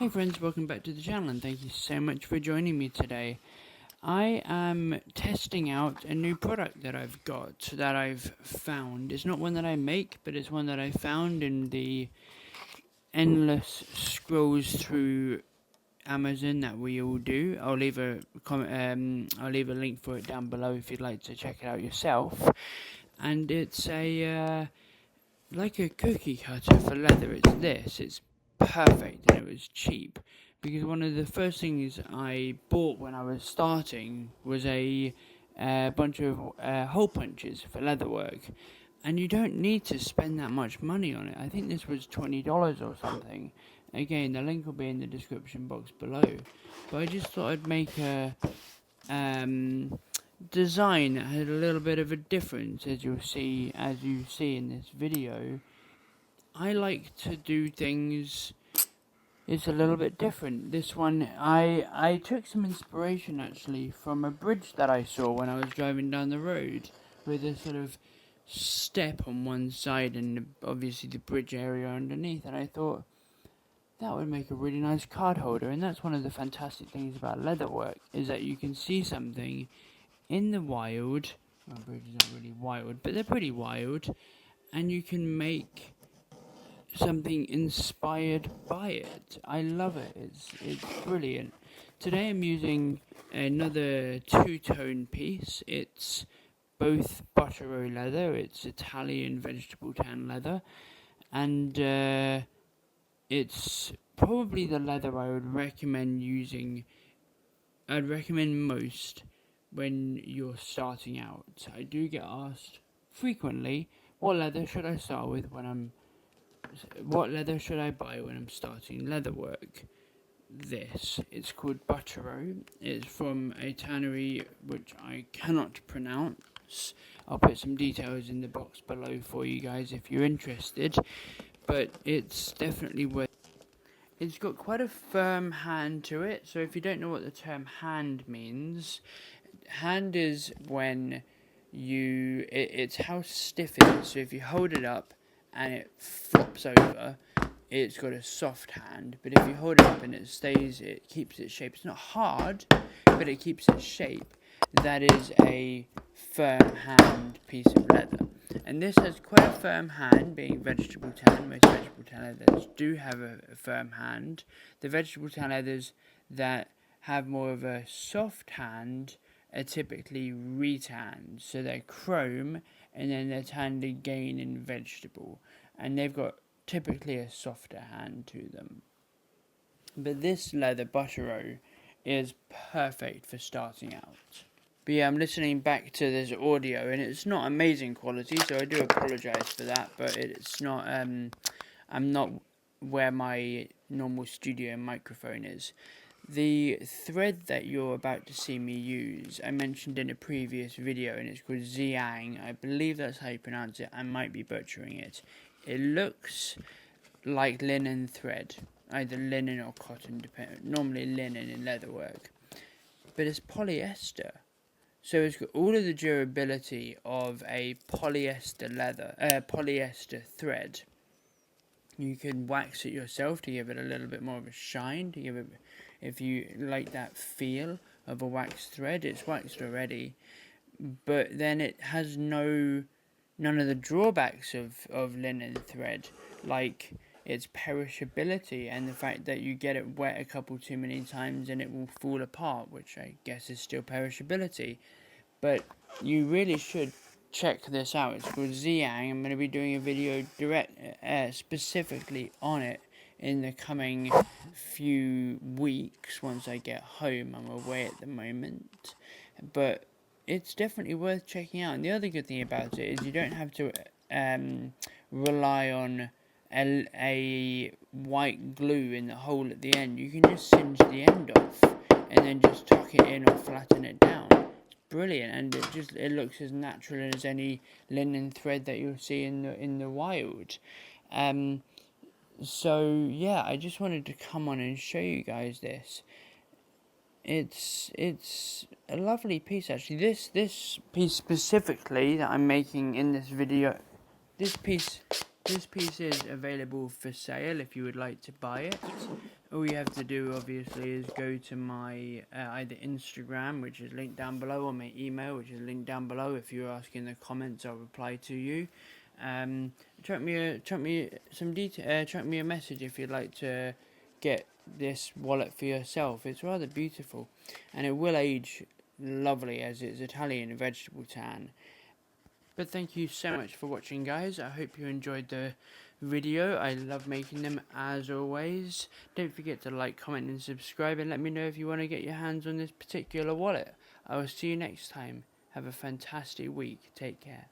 Hey friends, welcome back to the channel and thank you so much for joining me today. I am testing out a new product that I've found. It's not one that I make, but it's one that I found in the endless scrolls through Amazon that we all do. I'll leave a link for it down below if you'd like to check it out yourself. And it's like a cookie cutter for leather. It's perfect, and it was cheap, because one of the first things I bought when I was starting was a bunch of hole punches for leather work, and you don't need to spend that much money on it. I think this was $20 or something. Again, the link will be in the description box below, but I just thought I'd make a design that had a little bit of a difference, as you see in this video. I like to do things, it's a little bit different. This one, I took some inspiration actually from a bridge that I saw when I was driving down the road, with a sort of step on one side and obviously the bridge area underneath, and I thought that would make a really nice card holder. And that's one of the fantastic things about leatherwork, is that you can see something in the wild. Well, bridges aren't really wild, but they're pretty wild, and you can make something inspired by it. I love it. It's brilliant. Today I'm using another two-tone piece. It's both buttero leather. It's Italian vegetable tan leather, and it's probably the leather I would recommend using. I'd recommend most when you're starting out. I do get asked frequently, what leather should I start with what leather should I buy when I'm starting leather work? It's called Buttero. It's from a tannery which I cannot pronounce. I'll put some details in the box below for you guys if you're interested, but it's definitely worth. It's got quite a firm hand to it, so if you don't know what the term hand means, hand is when it's how stiff it is. So if you hold it up and it flops over, it's got a soft hand. But if you hold it up and it keeps its shape. It's not hard, but it keeps its shape. That is a firm hand piece of leather. And this has quite a firm hand, being vegetable tan. Most vegetable tan leathers do have a firm hand. The vegetable tan leathers that have more of a soft hand are typically retanned, so they're chrome and then they're tanned again in vegetable, and they've got typically a softer hand to them. But this leather buttero is perfect for starting out. But yeah, I'm listening back to this audio and it's not amazing quality, so I do apologise for that, but it's not, I'm not where my normal studio microphone is. The thread that you're about to see me use, I mentioned in a previous video, and it's called Xiang. I believe that's how you pronounce it. I might be butchering it. It looks like linen thread, either linen or cotton, normally linen in leatherwork. But it's polyester. So it's got all of the durability of a polyester thread. You can wax it yourself to give it a little bit more of a shine, to give it, if you like that feel of a waxed thread. It's waxed already, but then it has none of the drawbacks of linen thread, like its perishability and the fact that you get it wet a couple too many times and it will fall apart, which I guess is still perishability. But you really should check this out. It's called Xiang. I'm going to be doing a video specifically on it in the coming few weeks once I get home. I'm away at the moment, but it's definitely worth checking out. And the other good thing about it is you don't have to rely on a white glue in the hole at the end. You can just singe the end off and then just tuck it in or flatten it down. Brilliant, and it looks as natural as any linen thread that you'll see in the wild. So yeah, I just wanted to come on and show you guys this. It's a lovely piece actually. This piece specifically that I'm making in this video, this piece is available for sale if you would like to buy it, all you have to do obviously is go to my either Instagram, which is linked down below, or my email, which is linked down below. If you're asking in the comments, I'll reply to you. Chuck me a message if you'd like to get this wallet for yourself. It's rather beautiful, and it will age lovely as it's Italian vegetable tan. But thank you so much for watching, guys. I hope you enjoyed the video. I love making them as always. Don't forget to like, comment and subscribe, and let me know if you want to get your hands on this particular wallet. I will see you next time. Have a fantastic week. Take care.